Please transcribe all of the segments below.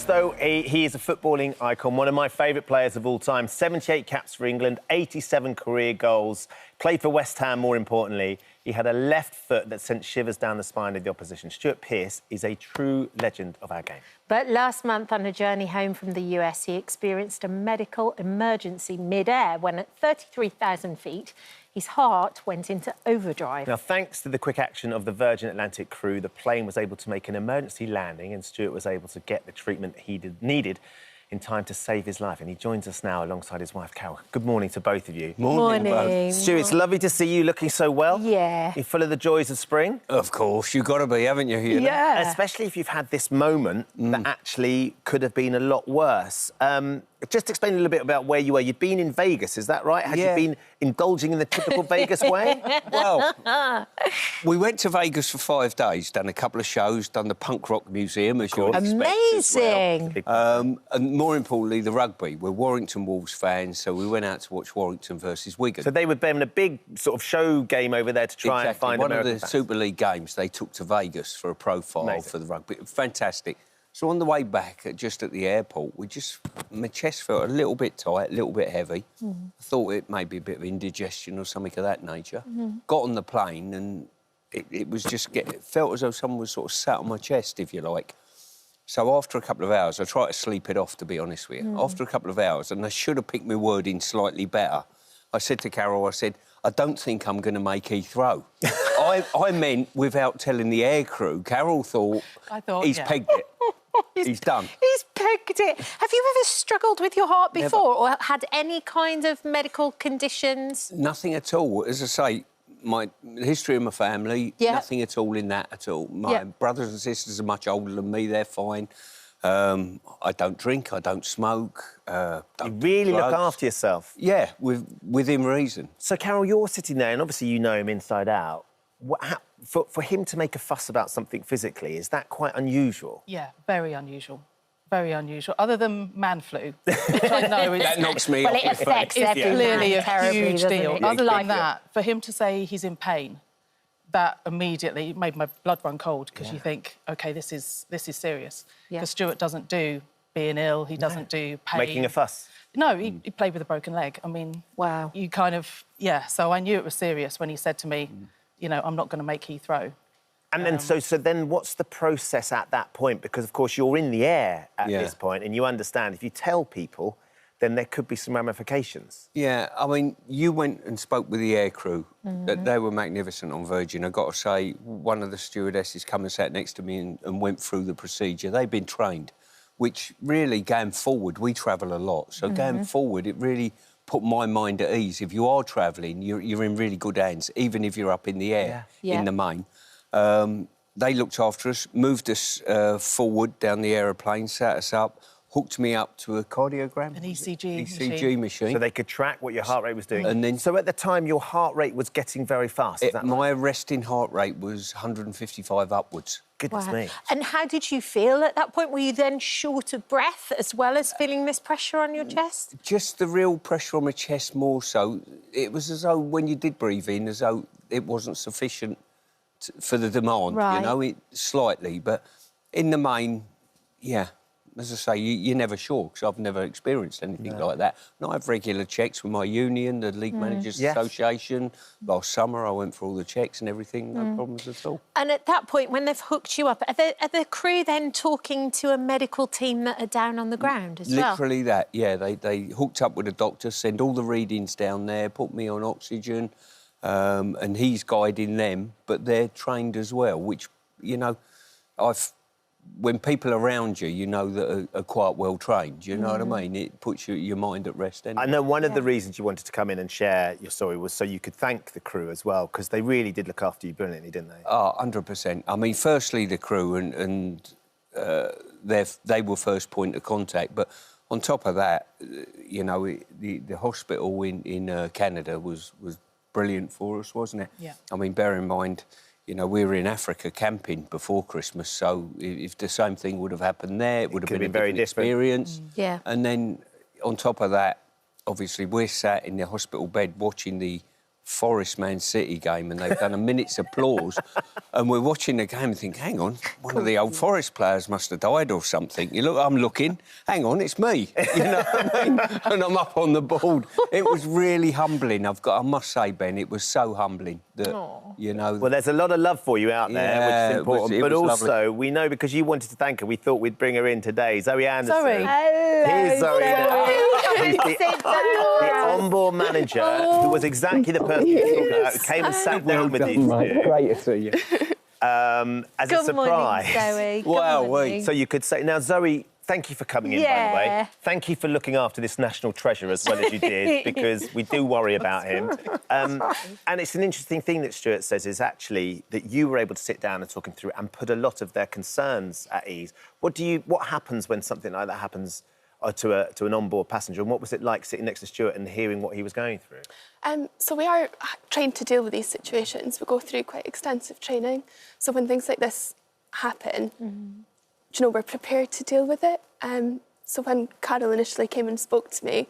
though, he is a footballing icon, one of my favourite players of all time. 78 caps for England, 87 career goals, played for West Ham, more importantly. He had a left foot that sent shivers down the spine of the opposition. Stuart Pearce is a true legend of our game. But last month, on a journey home from the US, he experienced a medical emergency mid-air when, at 33,000 feet, his heart went into overdrive. Now, thanks to the quick action of the Virgin Atlantic crew, the plane was able to make an emergency landing and Stuart was able to get the treatment he needed in time to save his life. And he joins us now alongside his wife, Carol. Good morning to both of you. Morning. Stuart, it's lovely to see you looking so well. Yeah. You're full of the joys of spring. Of course, you've got to be, haven't you? Yeah. Especially if you've had this moment that actually could have been a lot worse. Just explain a little bit about where you were. You'd been in Vegas, is that right? Had you been indulging in the typical Vegas way? Well, we went to Vegas for 5 days, done a couple of shows, done the Punk Rock Museum, as you would expect as Amazing. well. And more importantly, the rugby. We're Warrington Wolves fans, so we went out to watch Warrington versus Wigan. So they were having a big sort of show game over there to try and find one American of the fans. Super League games they took to Vegas for a profile for the rugby. Fantastic. So on the way back, just at the airport, my chest felt a little bit tight, a little bit heavy. I thought it may be a bit of indigestion or something of that nature. Got on the plane and it was just it felt as though someone was sort of sat on my chest, if you like. So after a couple of hours, I tried to sleep it off, to be honest with you. After a couple of hours, and I should have picked my word in slightly better, I said to Carol, I don't think I'm going to make Heathrow. I meant without telling the aircrew. Carol thought, he's pegged it. He's done. He's pegged it. Have you ever struggled with your heart before or had any kind of medical conditions? Nothing at all. As I say, the history of my family, nothing at all in that at all. My brothers and sisters are much older than me, they're fine. I don't drink, I don't smoke. You really look after yourself. Yeah, within reason. So, Carol, you're sitting there and obviously you know him inside out. For him to make a fuss about something physically, is that quite unusual? Yeah, very unusual. Very unusual. Other than man flu, which I know is... That knocks me off. It affects It's clearly a terribly, huge deal. it? Other than that, for him to say he's in pain, that immediately made my blood run cold because you think, OK, this is serious. Because Stuart doesn't do being ill, he doesn't do pain. Making a fuss? No, he played with a broken leg. I mean... Wow. You kind of... Yeah, so I knew it was serious when he said to me, you know, I'm not going to make Heathrow. And then, so then what's the process at that point? Because, of course, you're in the air at this point and you understand if you tell people, then there could be some ramifications. Yeah, I mean, you went and spoke with the aircrew. They were magnificent on Virgin. I've got to say, one of the stewardesses come and sat next to me and went through the procedure. They've been trained, which really, going forward, we travel a lot. So going forward, it really put my mind at ease. If you are travelling, you're in really good hands, even if you're up in the air, in the main. They looked after us, moved us forward down the aeroplane, sat us up, hooked me up to a cardiogram. An ECG machine. So they could track what your heart rate was doing. And then, so at the time, your heart rate was getting very fast, is that right? My resting heart rate was 155 upwards. Goodness me. And how did you feel at that point? Were you then short of breath as well as feeling this pressure on your chest? Just the real pressure on my chest more so. It was as though when you did breathe in, as though it wasn't sufficient for the demand, you know, slightly. But in the main, yeah, as I say, you're never sure, because I've never experienced anything like that. And I have regular checks with my union, the League Managers Association. Last summer, I went for all the checks and everything, no problems at all. And at that point, when they've hooked you up, are the crew then talking to a medical team that are down on the ground as well? Literally that, yeah. They hooked up with a doctor, send all the readings down there, put me on oxygen, and he's guiding them, but they're trained as well, which, you know, when people around you, you know, that are quite well trained, you know what I mean? It puts your mind at rest anyway. I know one of the reasons you wanted to come in and share your story was so you could thank the crew as well, because they really did look after you brilliantly, didn't they? Oh, 100%. I mean, firstly, the crew and they were first point of contact, but on top of that, you know, the hospital in Canada was brilliant for us, wasn't it? Yeah. I mean, bear in mind, you know, we were in Africa camping before Christmas, so if the same thing would have happened there, it would have been a very different experience. Yeah. And then, on top of that, obviously, we're sat in the hospital bed watching the Forest Man City game, and they've done a minute's applause, and we're watching the game and think, hang on, one of the old Forest players must have died or something. I'm looking, hang on, it's me. You know what I mean? And I'm up on the board. It was really humbling. I must say, Ben, it was so humbling that, you know... Well, there's a lot of love for you out there, which is important. It but was also, lovely. we know because you wanted to thank her, we thought we'd bring her in today. Zoe Anderson. Zoe. Here's Zoe. Hello. He's the onboard manager who was exactly the person you talked about, who came and sat down with you. Great to see you. As Good a surprise. morning, Zoe. Good Wow, morning. So you could say... Now, Zoe, thank you for coming in, by the way. Thank you for looking after this national treasure as well as you did, because we do worry about him. And it's an interesting thing that Stuart says is actually that you were able to sit down and talk him through and put a lot of their concerns at ease. What happens when something like that happens to an onboard passenger, and what was it like sitting next to Stuart and hearing what he was going through? So we are trained to deal with these situations. We go through quite extensive training. So when things like this happen, you know, we're prepared to deal with it. So when Carol initially came and spoke to me,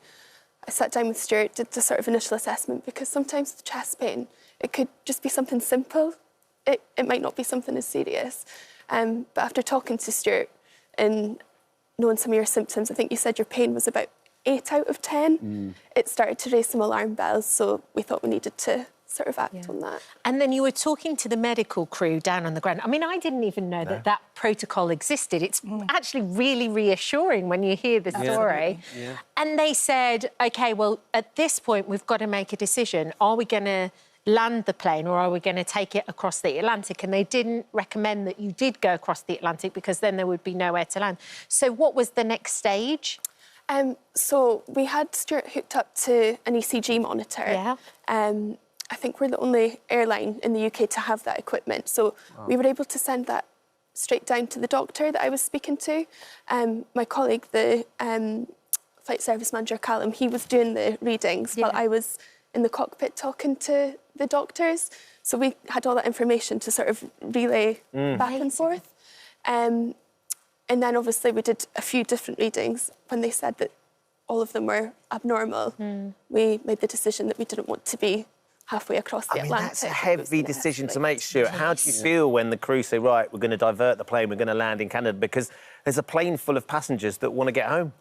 I sat down with Stuart, did the sort of initial assessment, because sometimes the chest pain, it could just be something simple. It might not be something as serious. But after talking to Stuart and knowing some of your symptoms, I think you said your pain was about 8 out of 10. It started to raise some alarm bells, so we thought we needed to sort of act on that. And then you were talking to the medical crew down on the ground. I mean, I didn't even know that protocol existed. It's actually really reassuring when you hear the story. Yeah. And they said, OK, well, at this point, we've got to make a decision. Are we going to land the plane or are we going to take it across the Atlantic? And they didn't recommend that you did go across the Atlantic because then there would be nowhere to land. So what was the next stage? So we had Stuart hooked up to an ECG monitor. Yeah. I think we're the only airline in the UK to have that equipment. So we were able to send that straight down to the doctor that I was speaking to. My colleague, the flight service manager, Callum, he was doing the readings while I was in the cockpit talking to the doctors. So we had all that information to sort of relay back and forth. And then obviously we did a few different readings. When they said that all of them were abnormal, we made the decision that we didn't want to be halfway across the Atlantic. That's a heavy decision to make, Stuart. How do you feel when the crew say, right, we're going to divert the plane, we're going to land in Canada, because there's a plane full of passengers that want to get home?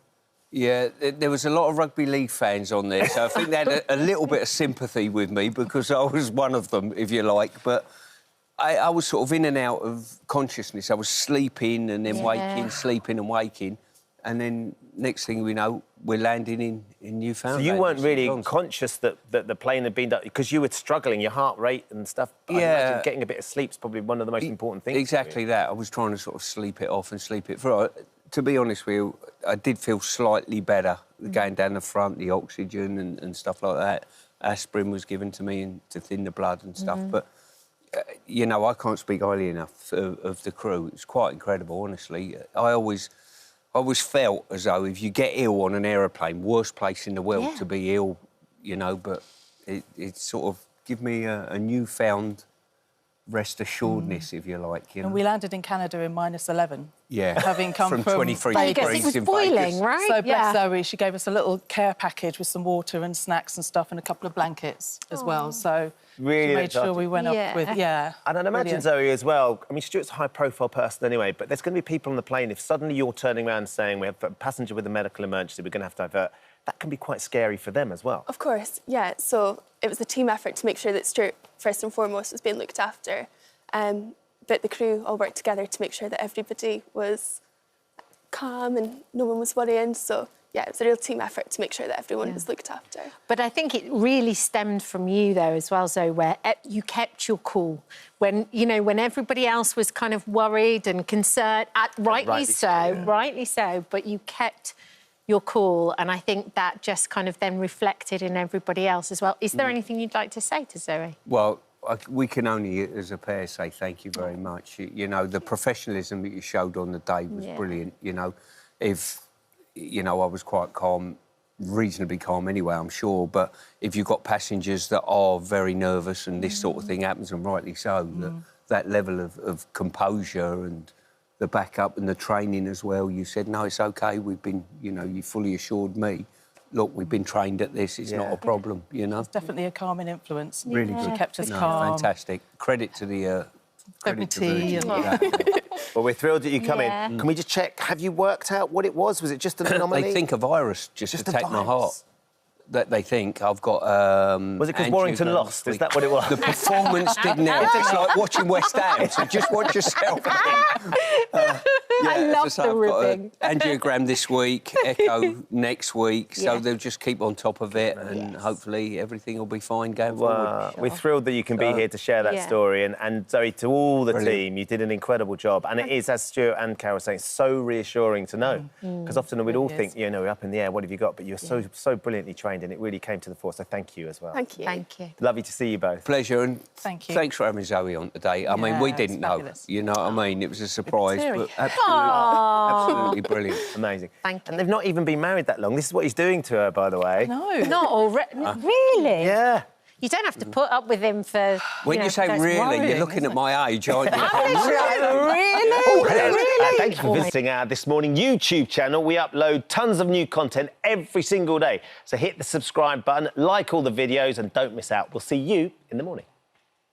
Yeah, there was a lot of rugby league fans on there, so I think they had a little bit of sympathy with me because I was one of them, if you like. But I was sort of in and out of consciousness. I was sleeping and then waking, sleeping and waking. And then next thing we know, we're landing in Newfoundland. So you weren't really conscious that the plane had been done, because you were struggling, your heart rate and stuff. Yeah. I imagine getting a bit of sleep's probably one of the most important things. Exactly that. I was trying to sort of sleep it off and sleep it through. To be honest with you, I did feel slightly better going down the front, the oxygen and stuff like that. Aspirin was given to me to thin the blood and stuff. But, you know, I can't speak highly enough of the crew. It's quite incredible, honestly. I always felt as though if you get ill on an aeroplane, worst place in the world to be ill, you know, but it sort of give me a newfound rest assuredness, if you like. You know? And we landed in Canada in -11. Yeah. Having come from 23 I guess degrees it was in boiling, Vegas. right? So bless Zoe, she gave us a little care package with some water and snacks and stuff and a couple of blankets as well. So Really she made sure we went up with, And I'd imagine, Zoe, as well, I mean, Stuart's a high-profile person anyway, but there's going to be people on the plane, if suddenly you're turning around and saying, we have a passenger with a medical emergency, we're going to have to divert, that can be quite scary for them as well. Of course, yeah. So it was a team effort to make sure that Stuart, first and foremost, was being looked after. But the crew all worked together to make sure that everybody was calm and no one was worrying. So, yeah, it was a real team effort to make sure that everyone was looked after. But I think it really stemmed from you, though, as well, Zoe, where you kept your cool. When, you know, when everybody else was kind of worried and concerned, rightly so, but you kept your cool. And I think that just kind of then reflected in everybody else as well. Is there anything you'd like to say to Zoe? Well, we can only, as a pair, say thank you very much. You know, the professionalism that you showed on the day was brilliant. You know, if, you know, I was quite calm, reasonably calm anyway, I'm sure, but if you've got passengers that are very nervous and this sort of thing happens, and rightly so, that level of composure and the backup and the training as well, you said, no, it's OK, we've been, you know, you fully assured me look, we've been trained at this, it's not a problem, you know. It's definitely a calming influence. Really good. She kept us calm. Fantastic. Credit to the... Credit to tea. Well, we're thrilled that you come Yeah. in. Can we just check, have you worked out what it was? Was it just an anomaly? They think a virus just a attacked my virus? heart. That they think I've got... Was it because Warrington lost? Is that what it was? The performance didn't help. It's like watching West Ham, so just watch yourself. I love the ribbing. I've got angiogram this week, echo next week, so Yeah. they'll just keep on top of it, and hopefully everything will be fine going forward. We're thrilled that you can be here to share that story. And Zoe, to all the team, you did an incredible job. And it is, as Stuart and Carol were saying, so reassuring to know. Because often we'd all think, you know, we're up in the air, what have you got? But you're so brilliantly trained, and it really came to the fore. So thank you as well. Thank you. Thank you. Lovely to see you both. Pleasure, and Thank you. thanks for having Zoe on today. I mean, we Yeah, didn't it's know, fabulous. you know what I mean? It was a surprise, teary. but absolutely brilliant. Amazing. Thank you. And they've not even been married that long. This is what he's doing to her, by the way. No. Not already. Really? Yeah. You don't have to put up with him for... When you say that's really, worrying, you're looking isn't at my age, aren't you? Really? Oh, hello. Really? Thank you for visiting our This Morning YouTube channel. We upload tons of new content every single day. So hit the subscribe button, like all the videos, and don't miss out. We'll see you in the morning.